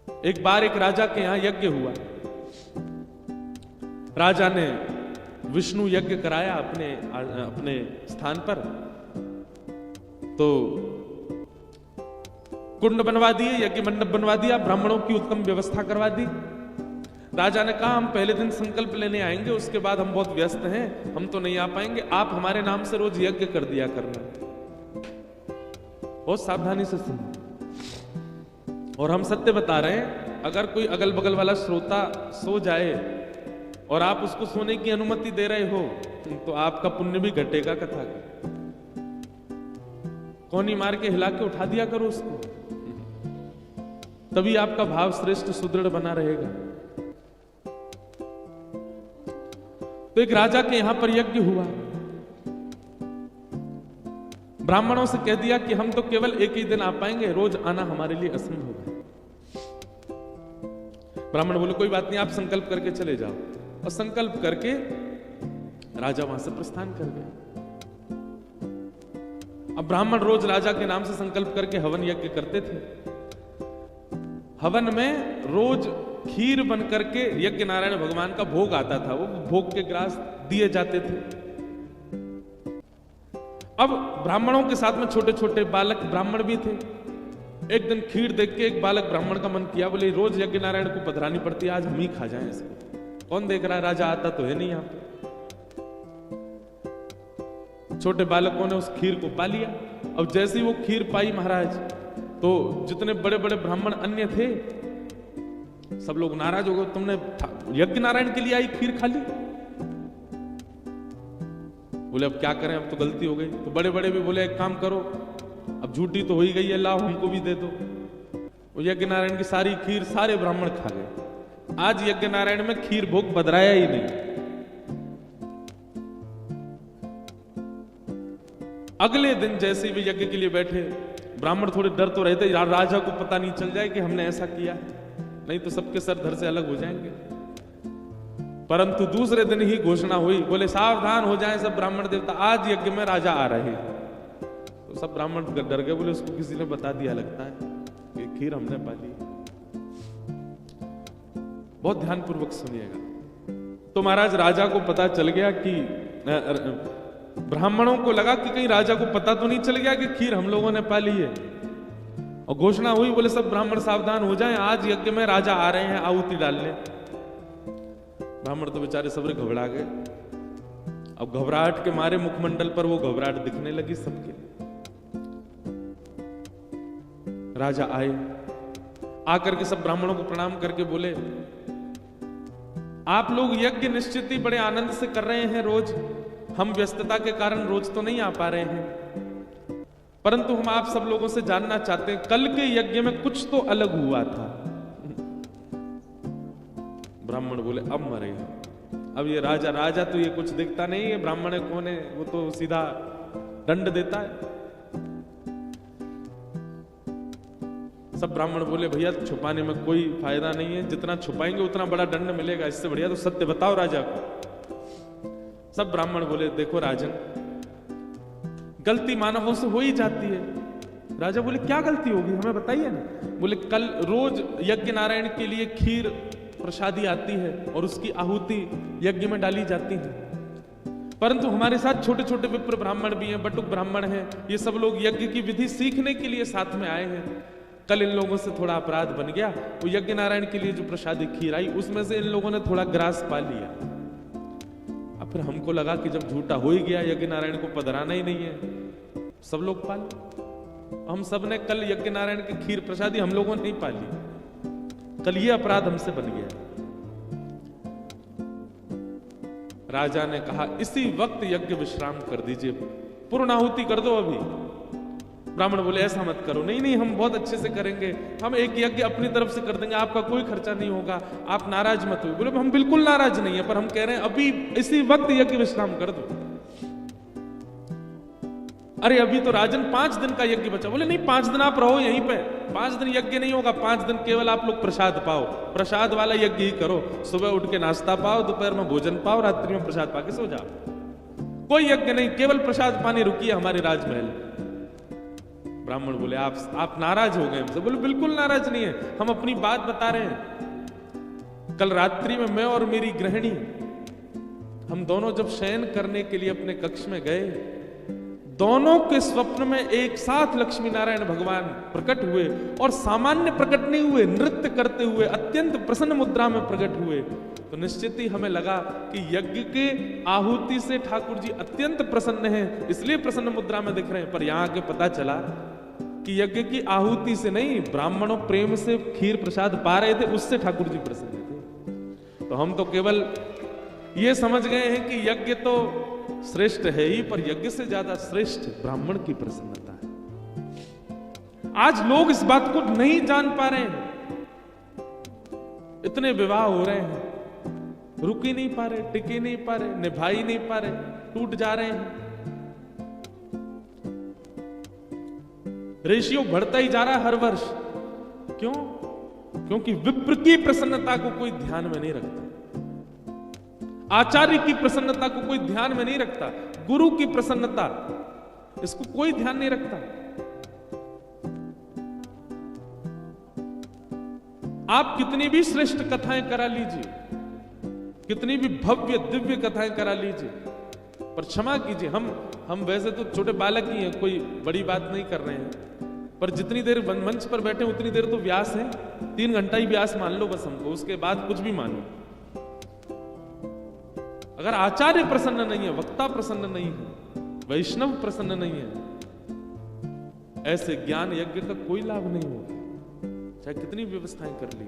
एक बार एक राजा के यहां यज्ञ हुआ। राजा ने विष्णु यज्ञ कराया अपने स्थान पर। तो कुंड बनवा दिए, यज्ञ मंडप बनवा दिया, ब्राह्मणों की उत्तम व्यवस्था करवा दी। राजा ने कहा हम पहले दिन संकल्प लेने आएंगे, उसके बाद हम बहुत व्यस्त हैं, हम तो नहीं आ पाएंगे, आप हमारे नाम से रोज यज्ञ कर दिया करना। बहुत सावधानी से सुनो, और हम सत्य बता रहे हैं। अगर कोई अगल बगल वाला श्रोता सो जाए और आप उसको सोने की अनुमति दे रहे हो तो आपका पुण्य भी घटेगा कथा का। कोनी मार के हिला के उठा दिया करो उसको, तभी आपका भाव श्रेष्ठ सुदृढ़ बना रहेगा। तो एक राजा के यहां पर यज्ञ हुआ। ब्राह्मणों से कह दिया कि हम तो केवल एक ही दिन आ पाएंगे, रोज आना हमारे लिए असंभव है। ब्राह्मण बोले कोई बात नहीं, आप संकल्प करके चले जाओ। और संकल्प करके राजा वहां से प्रस्थान कर गया। अब ब्राह्मण रोज राजा के नाम से संकल्प करके हवन यज्ञ करते थे। हवन में रोज खीर बन करके यज्ञ नारायण भगवान का भोग आता था, वो भोग के ग्रास दिए जाते थे। अब ब्राह्मणों के साथ में छोटे छोटे बालक ब्राह्मण भी थे। एक दिन खीर देख के एक बालक ब्राह्मण का मन किया, बोले रोज यज्ञ नारायण को पधरानी पड़ती है, आज हम ही खा जाएं इसको। कौन देख रहा है, राजा आता तो है नहीं यहां पे। छोटे बालकों ने उस खीर को पा लिया। अब जैसे ही वो खीर पाई महाराज, तो जितने बड़े बड़े ब्राह्मण अन्य थे सब लोग नाराज हो गए, तुमने यज्ञ नारायण के लिए आई खीर खा ली। बोले अब क्या करें, अब तो गलती हो गई। तो बड़े बड़े भी बोले एक काम करो, अब झूठी तो हो ही गई है, लाओ हमको भी दे दो। वो यज्ञ नारायण की सारी खीर सारे ब्राह्मण खा गए। आज यज्ञ नारायण में खीर भोग बदराया ही नहीं। अगले दिन जैसे भी यज्ञ के लिए बैठे, ब्राह्मण थोड़े डर तो रहते, राजा को पता नहीं चल जाए कि हमने ऐसा किया है, नहीं तो सबके सर धर से अलग हो जाएंगे। परंतु दूसरे दिन ही घोषणा हुई, बोले सावधान हो जाएं सब ब्राह्मण देवता, आज यज्ञ में राजा आ रहे हैं। तो सब ब्राह्मण डर गए, बोले उसको किसी ने बता दिया लगता है कि खीर हमने पाली। बहुत ध्यानपूर्वक सुनिएगा। तो महाराज राजा को पता चल गया कि ब्राह्मणों को लगा कि कहीं राजा को पता तो नहीं चल गया कि खीर हम लोगों ने पाली है। और घोषणा हुई, बोले सब ब्राह्मण सावधान हो जाएं, आज यज्ञ में राजा आ रहे हैं, आहुति डालने। ब्राह्मण तो बेचारे सबरे घबरा गए। अब घबराहट के मारे मुखमंडल पर वो घबराहट दिखने लगी सबके। राजा आए, आकर के सब ब्राह्मणों को प्रणाम करके बोले आप लोग यज्ञ निश्चित ही बड़े आनंद से कर रहे हैं रोज, हम व्यस्तता के कारण रोज तो नहीं आ पा रहे हैं, परंतु हम आप सब लोगों से जानना चाहते हैं कल के यज्ञ में कुछ तो अलग हुआ था। ब्राह्मण बोले अब मरेगा। अब ये राजा तो ये कुछ दिखता नहीं है, ब्राह्मण कौन है, वो तो सीधा दंड देता है। सब ब्राह्मण बोले भैया छुपाने में कोई फायदा नहीं है, जितना छुपाएंगे उतना बड़ा दंड मिलेगा, इससे बढ़िया तो सत्य बताओ राजा को। सब ब्राह्मण बोले देखो राजन, गलती मानवों से हो ही जाती है। राजा बोले क्या गलती होगी, हमें बताइए ना। बोले कल रोज यज्ञ नारायण के लिए खीर प्रसादी आती है और उसकी आहुति यज्ञ में डाली जाती है, परंतु हमारे साथ छोटे छोटे विप्र ब्राह्मण भी हैं, बटुक ब्राह्मण हैं, ये सब लोग यज्ञ की विधि सीखने के लिए साथ में आए हैं। कल इन लोगों से थोड़ा अपराध बन गया, वो यज्ञ नारायण के लिए जो प्रसादी खीर आई उसमें से इन लोगों ने थोड़ा ग्रास पा लिया। अब फिर हमको लगा कि जब झूठा हो ही गया, यज्ञ नारायण को पधराना ही नहीं है, सब लोग पाल। हम सब ने कल यज्ञ नारायण की खीर प्रसादी हम लोगों ने नहीं पाली, कल ये अपराध हमसे बन गया। राजा ने कहा इसी वक्त यज्ञ विश्राम कर दीजिए, पूर्णाहुति कर दो अभी। ब्राह्मण बोले ऐसा मत करो, नहीं नहीं हम बहुत अच्छे से करेंगे, हम एक यज्ञ अपनी तरफ से कर देंगे, आपका कोई खर्चा नहीं होगा, आप नाराज मत हो। बोले हम बिल्कुल नाराज नहीं है, पर हम कह रहे हैं अभी इसी वक्त यज्ञ विश्राम कर दो। अरे अभी तो राजन 5 दिन का यज्ञ बचा। बोले नहीं 5 दिन आप रहो यहीं पे, 5 दिन यज्ञ नहीं होगा, 5 दिन केवल आप लोग प्रसाद पाओ, प्रसाद वाला यज्ञ ही करो। सुबह उठ के नाश्ता पाओ, दोपहर में भोजन पाओ, रात्रि में प्रसाद पाके सो जाओ। कोई यज्ञ नहीं, केवल प्रसाद पानी रुकिए हमारे राजमहल। ब्राह्मण बोले आप नाराज हो गए हमसे? बोले बिल्कुल नाराज नहीं है, हम अपनी बात बता रहे हैं। कल रात्रि में मैं और मेरी गृहिणी, हम दोनों जब शयन करने के लिए अपने कक्ष में गए, दोनों के स्वप्न में एक साथ लक्ष्मी नारायण भगवान प्रकट हुए, और सामान्य प्रकट नहीं हुए, नृत्य करते हुए अत्यंत प्रसन्न मुद्रा में प्रकट हुए। तो निश्चित ही हमें लगा कि यज्ञ के आहुति से ठाकुर जी अत्यंत प्रसन्न हैं, इसलिए प्रसन्न मुद्रा में दिख रहे हैं। पर यहां के पता चला कि यज्ञ की आहुति से नहीं, ब्राह्मणों प्रेम से खीर प्रसाद पा रहे थे, उससे ठाकुर जी प्रसन्न थे। तो हम तो केवल ये समझ गए हैं कि यज्ञ तो श्रेष्ठ है ही, पर यज्ञ से ज्यादा श्रेष्ठ ब्राह्मण की प्रसन्नता है। आज लोग इस बात को नहीं जान पा रहे हैं। इतने विवाह हो रहे हैं, रुक ही नहीं पा रहे, टिक ही नहीं पा रहे, निभा ही नहीं पा रहे, टूट जा रहे हैं। रेशियो बढ़ता ही जा रहा है हर वर्ष। क्यों? क्योंकि विप्र की प्रसन्नता को कोई ध्यान में नहीं रखता, आचार्य की प्रसन्नता को कोई ध्यान में नहीं रखता, गुरु की प्रसन्नता, इसको कोई ध्यान नहीं रखता। आप कितनी भी श्रेष्ठ कथाएं करा लीजिए, कितनी भी भव्य दिव्य कथाएं करा लीजिए, पर क्षमा कीजिए, हम वैसे तो छोटे बालक ही हैं, कोई बड़ी बात नहीं कर रहे हैं, पर जितनी देर मंच पर बैठे उतनी देर तो व्यास है। 3 घंटा ही व्यास मान लो बस हमको, उसके बाद कुछ भी मानो। अगर आचार्य प्रसन्न नहीं है, वक्ता प्रसन्न नहीं है, वैष्णव प्रसन्न नहीं है, ऐसे ज्ञान यज्ञ का कोई लाभ नहीं होगा, चाहे कितनी व्यवस्थाएं कर ली।